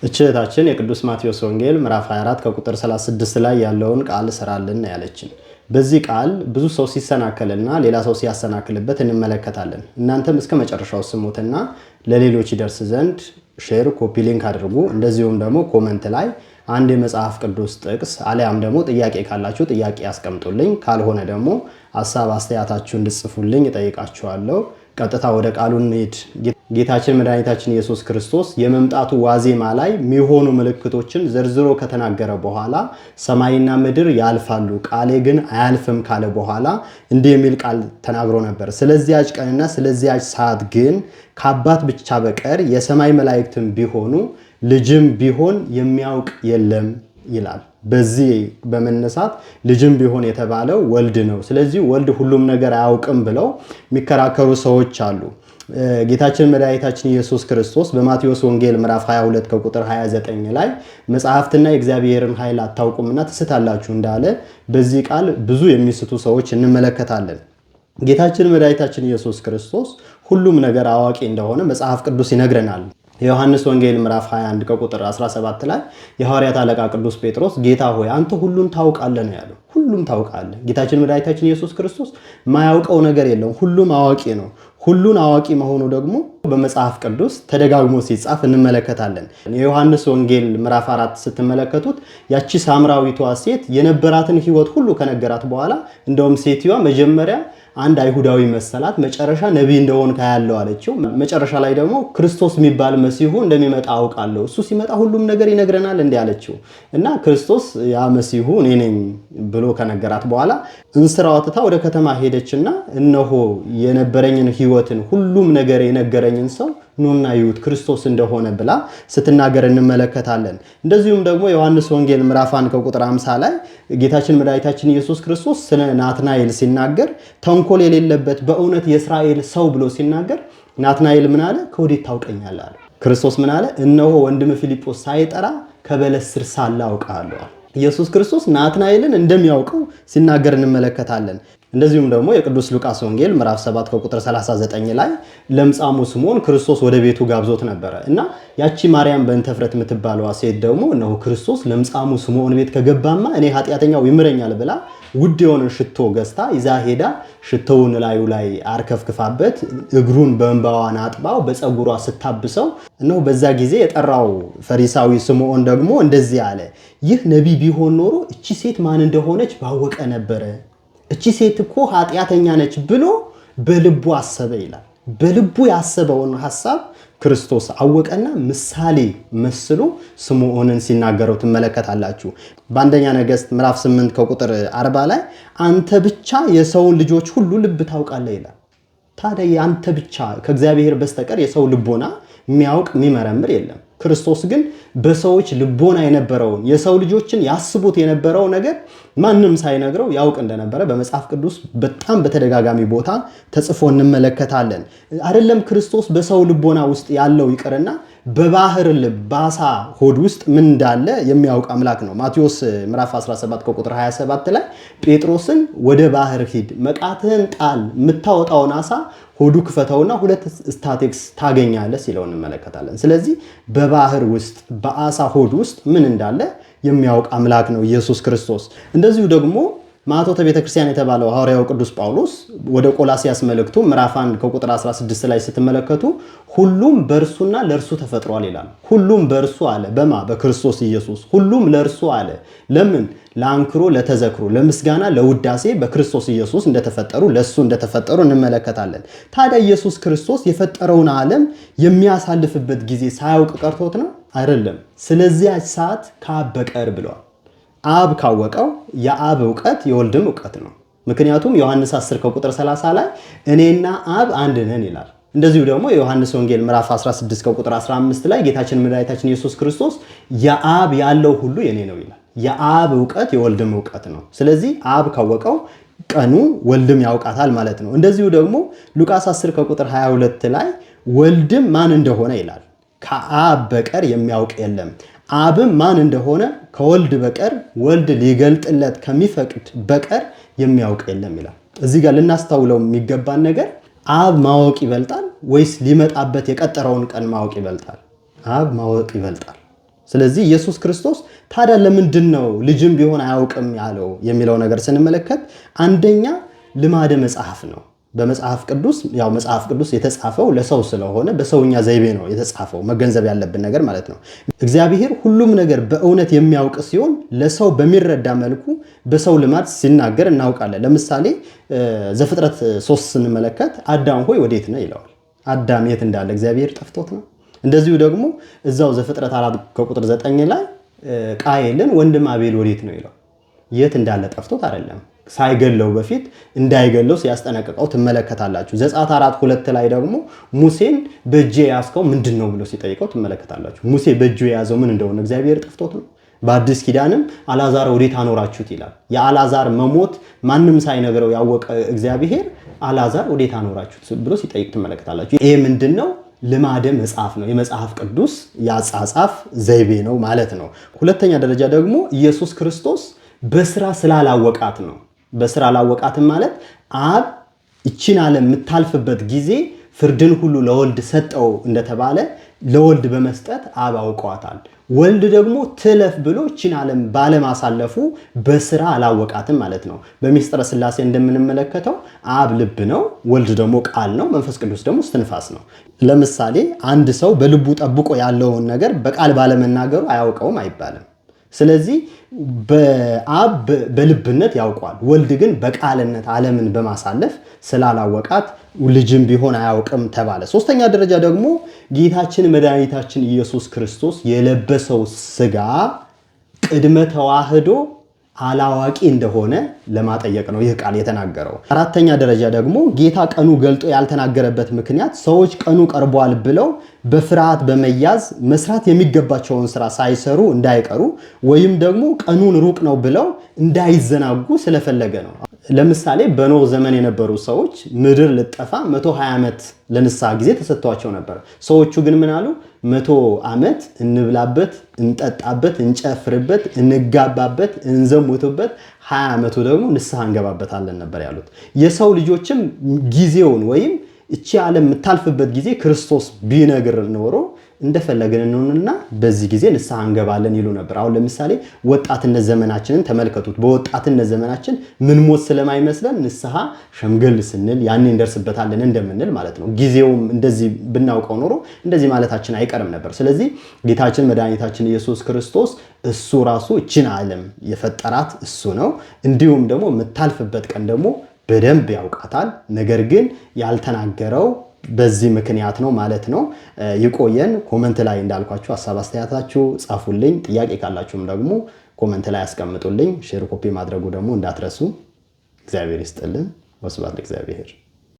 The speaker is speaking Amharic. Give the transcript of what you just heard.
እህታችን የቅዱስ ማቴዎስ ወንጌል ምዕራፍ 24 ከቁጥር 36 ላይ ያለውን ቃል ስራልን ያለችን። በዚህ ቃል ብዙ ሰው ሲሰናከልና ሌላ ሰው ሲያሰናክልበት እንመለከታለን። እናንተም እስከ መጨረሻው ስሙትና ለሌሎች ይደርስ ዘንድ ሼር፣ ኮፒ ሊንክ አድርጉ። እንደዚሁም ደግሞ ኮሜንት ላይ አንድ የመጽሐፍ ቅዱስ ጥቅስ አሊያም ደግሞ ጥያቄ ካላችሁ ጥያቄ ያስቀምጡልኝ። ካልሆነ ደግሞ ሐሳብ አስተያየታችሁ እንድጽፉልኝ እጠይቃችኋለሁ። ቀጥታ ወደ ቃሉ እንሂድ። ጌታችን መድኃኒታችን ኢየሱስ ክርስቶስ የመምጣቱ ዋዜማ ላይ የሚሆኑ ምልክቶችን ዘርዝሮ ከተናገረ በኋላ ሰማይና ምድር ያልፋሉ ቃሌ ግን አያልፍም ካለ በኋላ እንዲህ የሚል ቃል ተናግሮ ነበር። ስለዚያች ቀንና ስለዚያች ሰዓት ግን ከአባት ብቻ በቀር የሰማይ መላእክትም ቢሆኑ ልጅም ቢሆን የሚያውቅ የለም ይላል። በዚህ በመነሳት ልጅም ቢሆን የተባለው ወልድ ነው። ስለዚህ ወልድ ሁሉም ነገር አያውቅም ብለው የሚከራከሩ ሰዎች አሉ። ጌታችን መድኃኒታችን ኢየሱስ ክርስቶስ በማቴዎስ ወንጌል ምዕራፍ 22 ከቁጥር 29 ላይ መጽሐፍትና የእግዚአብሔርን ኃይል አታውቁምና ትስታላችሁ እንዳለ በዚህ ቃል ብዙ የሚስቱ ሰዎች እንመለከታለን። ጌታችን መድኃኒታችን ኢየሱስ ክርስቶስ ሁሉም ነገር አዋቂ እንደሆነ መጽሐፍ ቅዱስ ይነግረናል። የዮሐንስ ወንጌል ምዕራፍ 21 ከቁጥር 17 ላይ የሐዋርያት አለቃ ቅዱስ ጴጥሮስ ጌታ ሆይ አንተ ሁሉን ታውቃለህ ነው ያለው። ሁሉም ታውቃለህ። ጌታችን መድኃኒታችን ኢየሱስ ክርስቶስ የማያውቀው ነገር የለም፣ ሁሉም አዋቂ ነው። ሁሉን አዋቂ መሆኑ ደግሞ በመጽሐፍ ቅዱስ ተደጋግሞ ሲጻፍ እንመለከታለን። የዮሐንስ ወንጌል ምዕራፍ 4 ስትመለከቱት ያቺ ሳምራዊቷ ሴት የነበራትን ሕይወት ሁሉ ከነገራት በኋላ እንደውም ሴትዋ መጀመሪያ አንድ አይሁዳዊ መሰላት፣ መጨረሻ ነቢይ እንደሆን ካያለው አለችው። መጨረሻ ላይ ደግሞ ክርስቶስ የሚባል መሲሁ እንደሚመጣ አውቃለሁ፣ እሱ ሲመጣ ሁሉም ነገር ይነግረናል እንዲህ አለችው እና ክርስቶስ ያ መሲሁ እኔ ነኝ ብሎ ከነገራት በኋላ እንስራዋ ትታ ወደ ከተማ ሄደችና እነሆ የነበረኝን ሕይወትን ሁሉም ነገር የነገረኝን ሰው ኑና ይዩት ክርስቶስ እንደሆነ ብላ ስትናገር እንመለከታለን። እንደዚሁም ደግሞ ዮሐንስ ወንጌል ምዕራፍ 1 ከቁጥር 50 ላይ ጌታችን መድኃኒታችን ኢየሱስ ክርስቶስ ስለ ናትናኤል ሲናገር ተንኮል የሌለበት በእውነት የእስራኤል ሰው ብሎ ሲናገር ናትናኤል ምን አለ? ከወዴት ታውቀኛለህ አለ። ክርስቶስ ምን አለ? እነሆ ወንድም ፊልጶስ ሳይጠራ ከበለስ ስር ሳለ አውቃለሁ። ኢየሱስ ክርስቶስ ናትናኤልን እንደሚያውቀው ሲናገር እንመለከታለን። እንደዚሁም ደግሞ የቅዱስ ሉቃስ ወንጌል ምዕራፍ 7 ከቁጥር 39 ላይ ለምጻሙ ስምዖን ክርስቶስ ወደ ቤቱ ጋብዞት ነበረ እና ያቺ ማርያም በእንተፍረት የምትባለዋ ሴት ደግሞ እነሆ ክርስቶስ ለምጻሙ ስምዖን ቤት ከገባማ እኔ ኃጢአተኛው ይምረኛል ብላ ውድ የሆነ ሽቶ ገዝታ ይዛ ሄዳ ሽቶውን ላዩ ላይ አርከፍክፋበት እግሩን በእንባዋን አጥባው በፀጉሯ ስታብሰው እነሆ በዛ ጊዜ የጠራው ፈሪሳዊ ስምዖን ደግሞ እንደዚህ አለ፣ ይህ ነቢይ ቢሆን ኖሮ እቺ ሴት ማን እንደሆነች ባወቀ ነበረ። እቺ ሴት እኮ ኃጢአተኛ ነች ብሎ በልቡ አሰበ ይላል። በልቡ ያሰበውን ሐሳብ ክርስቶስ አወቀና ምሳሌ መስሎ ስምዖንን ሲናገረው ትመለከታላችሁ። በአንደኛ ነገሥት ምዕራፍ 8 ከቁጥር 40 ላይ አንተ ብቻ የሰውን ልጆች ሁሉ ልብ ታውቃለህ ይላል። ታዲያ አንተ ብቻ ከእግዚአብሔር በስተቀር የሰው ልቦና የሚያውቅ የሚመረምር የለም። ክርስቶስ ግን በሰዎች ልቦና የነበረውን የሰው ልጆችን ያስቡት የነበረው ነገር ማንም ሳይነግረው ያውቅ እንደነበረ በመጽሐፍ ቅዱስ በጣም በተደጋጋሚ ቦታ ተጽፎ እንመለከታለን። አይደለም ክርስቶስ በሰው ልቦና ውስጥ ያለው ይቅርና በባህር ልብ በአሳ ሆድ ውስጥ ምን እንዳለ የሚያውቅ አምላክ ነው። ማቴዎስ ምዕራፍ 17 ከቁጥር 27 ላይ ጴጥሮስን ወደ ባህር ሂድ፣ መቃትህን ጣል፣ የምታወጣውን አሳ ሆዱ ክፈተውና 2 ስታቴክስ ታገኛለህ ሲለው እንመለከታለን። ስለዚህ በባህር ውስጥ በአሳ ሆድ ውስጥ ምን እንዳለ የሚያውቅ አምላክ ነው ኢየሱስ ክርስቶስ። እንደዚሁ ደግሞ ማቴዎስ ቤተክርስቲያን የተባለው ሐዋርያው ቅዱስ ጳውሎስ ወደ ቆላስያስ መልእክቱ ምዕራፍ 1 ከቁጥር 16 ላይ ስትመለከቱ ሁሉም በእርሱና ለእርሱ ተፈጥሯል ይላል። ሁሉም በእርሱ አለ በማ በክርስቶስ ኢየሱስ ሁሉም ለእርሱ አለ። ለምን? ለአንክሮ፣ ለተዘክሮ፣ ለምስጋና፣ ለውዳሴ በክርስቶስ ኢየሱስ እንደተፈጠሩ ለሱ እንደተፈጠሩ እንመለከታለን። ታዲያ ኢየሱስ ክርስቶስ የፈጠረውን ዓለም የሚያሳልፍበት ጊዜ ሳያውቅ ቀርቶት ነው? አይደለም። ስለዚያች ሰዓት ከአብ በቀር ብለዋል። አብ ካወቀው የአብ ዕውቀት የወልድም ዕውቀት ነው። ምክንያቱም ዮሐንስ 10 ከቁጥር 30 ላይ እኔና አብ አንድ ነን ይላል። እንደዚሁ ደግሞ የዮሐንስ ወንጌል ምዕራፍ 16 ከቁጥር 15 ላይ ጌታችን መድኃኒታችን ኢየሱስ ክርስቶስ የአብ ያለው ሁሉ የኔ ነው ይላል። የአብ ዕውቀት የወልድም ዕውቀት ነው። ስለዚህ አብ ካወቀው ቀኑ ወልድም ያውቃታል ማለት ነው። እንደዚሁ ደግሞ ሉቃስ 10 ከቁጥር 22 ላይ ወልድም ማን እንደሆነ ይላል። ከአብ በቀር የሚያውቅ የለም፣ አብም ማን እንደሆነ ከወልድ በቀር ወልድ ሊገልጥለት ከሚፈቅድ በቀር የሚያውቅ የለም ይላል። እዚህ ጋር ልናስተውለው የሚገባን ነገር አብ ማወቅ ይበልጣል ወይስ ሊመጣበት የቀጠረውን ቀን ማወቅ ይበልጣል? አብ ማወቅ ይበልጣል። ስለዚህ ኢየሱስ ክርስቶስ ታዲያ ለምንድነው ልጅም ቢሆን አያውቅም ያለው የሚለው ነገር ስንመለከት አንደኛ ልማደ መጽሐፍ ነው። በመጽሐፍ ቅዱስ ያው መጽሐፍ ቅዱስ የተጻፈው ለሰው ስለሆነ በሰውኛ ዘይቤ ነው የተጻፈው መገንዘብ ያለብን ነገር ማለት ነው። እግዚአብሔር ሁሉም ነገር በእውነት የሚያውቅ ሲሆን ለሰው በሚረዳ መልኩ በሰው ልማድ ሲናገር እናውቃለን። ለምሳሌ ዘፍጥረት 3 ስንመለከት አዳም ሆይ ወዴት ነህ ይለዋል። አዳም የት እንዳለ እግዚአብሔር ጠፍቶት ነው። እንደዚሁ ደግሞ እዛው ዘፍጥረት 4 ከቁጥር 9 ላይ ቃየልን ወንድም አቤል ወዴት ነው ይለው። የት እንዳለ ጠፍቶት አይደለም፣ ሳይገለው በፊት እንዳይገለው ሲያስጠነቅቀው ትመለከታላችሁ። ዘጸአት 4:2 ላይ ደግሞ ሙሴን በእጄ ያዝከው ምንድነው ብሎ ሲጠይቀው ትመለከታላችሁ። ሙሴ በእጁ የያዘው ምን እንደሆነ እግዚአብሔር ጠፍቶት ነው። በአዲስ ኪዳንም አልዓዛር ወዴት አኖራችሁት ይላል። የአልዓዛር መሞት ማንም ሳይነግረው ያወቀ እግዚአብሔር አልዓዛር ወዴት አኖራችሁት ብሎ ሲጠይቅ ትመለከታላችሁ። ይሄ ምንድነው? ልማደ መጽሐፍ ነው። የመጽሐፍ ቅዱስ ያጻጻፍ ዘይቤ ነው ማለት ነው። ሁለተኛ ደረጃ ደግሞ ኢየሱስ ክርስቶስ በስራ ስላላወቃት ነው። በስራ አላወቃትም ማለት አብ እቺን ዓለም የምታልፍበት ጊዜ ፍርድን ሁሉ ለወልድ ሰጠው እንደተባለ ለወልድ በመስጠት አብ አውቀዋታል። ወልድ ደግሞ ትለፍ ብሎ እቺን ዓለም ባለማሳለፉ በስራ አላወቃትም ማለት ነው። በሚስጥረ ሥላሴ እንደምንመለከተው አብ ልብ ነው፣ ወልድ ደግሞ ቃል ነው፣ መንፈስ ቅዱስ ደግሞ እስትንፋስ ነው። ለምሳሌ አንድ ሰው በልቡ ጠብቆ ያለውን ነገር በቃል ባለመናገሩ አያውቀውም አይባልም። ስለዚህ በአብ በልብነት ያውቋል፣ ወልድ ግን በቃልነት ዓለምን በማሳለፍ ስላላወቃት ልጅም ቢሆን አያውቅም ተባለ። ሶስተኛ ደረጃ ደግሞ ጌታችን መድኃኒታችን ኢየሱስ ክርስቶስ የለበሰው ስጋ ቅድመ ተዋህዶ አላዋቂ እንደሆነ ለማጠየቅ ነው ይህ ቃል የተናገረው። አራተኛ ደረጃ ደግሞ ጌታ ቀኑ ገልጦ ያልተናገረበት ምክንያት ሰዎች ቀኑ ቀርቧል ብለው በፍርሃት በመያዝ መስራት የሚገባቸውን ስራ ሳይሰሩ እንዳይቀሩ ወይም ደግሞ ቀኑን ሩቅ ነው ብለው እንዳይዘናጉ ስለፈለገ ነው። ለምሳሌ በኖህ ዘመን የነበሩ ሰዎች ምድር ልጠፋ 120 ዓመት ለንስሐ ጊዜ ተሰጥቷቸው ነበር። ሰዎቹ ግን ምን አሉ? 100 ዓመት እንብላበት፣ እንጠጣበት፣ እንጨፍርበት፣ እንጋባበት፣ እንዘሙትበት፣ 20 ዓመቱ ደግሞ ንስሐ እንገባበታለን ነበር ያሉት። የሰው ልጆችም ጊዜውን ወይም እቺ ዓለም የምታልፍበት ጊዜ ክርስቶስ ቢነግር ኖሮ እንደፈለገን እንሆንና በዚህ ጊዜ ንስሐ እንገባለን ይሉ ነበር። አሁን ለምሳሌ ወጣትነት ዘመናችንን ተመልከቱት። በወጣትነት ዘመናችን ምን ሞት ስለማይመስለን ንስሐ ሸምገል ስንል ያኔ እንደርስበታለን እንደምንል ማለት ነው። ጊዜውም እንደዚህ ብናውቀው ኖሮ እንደዚህ ማለታችን አይቀርም ነበር። ስለዚህ ጌታችን መድኃኒታችን ኢየሱስ ክርስቶስ እሱ ራሱ እችን ዓለም የፈጠራት እሱ ነው። እንዲሁም ደግሞ የምታልፍበት ቀን ደግሞ በደንብ ያውቃታል። ነገር ግን ያልተናገረው በዚህ ምክንያት ነው ማለት ነው። ይቆየን። ኮመንት ላይ እንዳልኳችሁ ሐሳብ አስተያየታችሁ ጻፉልኝ። ጥያቄ ካላችሁም ደግሞ ኮመንት ላይ አስቀምጡልኝ። ሼር ኮፒ ማድረጉ ደግሞ እንዳትረሱ። እግዚአብሔር ይስጥልን። ወስብሐት ለእግዚአብሔር።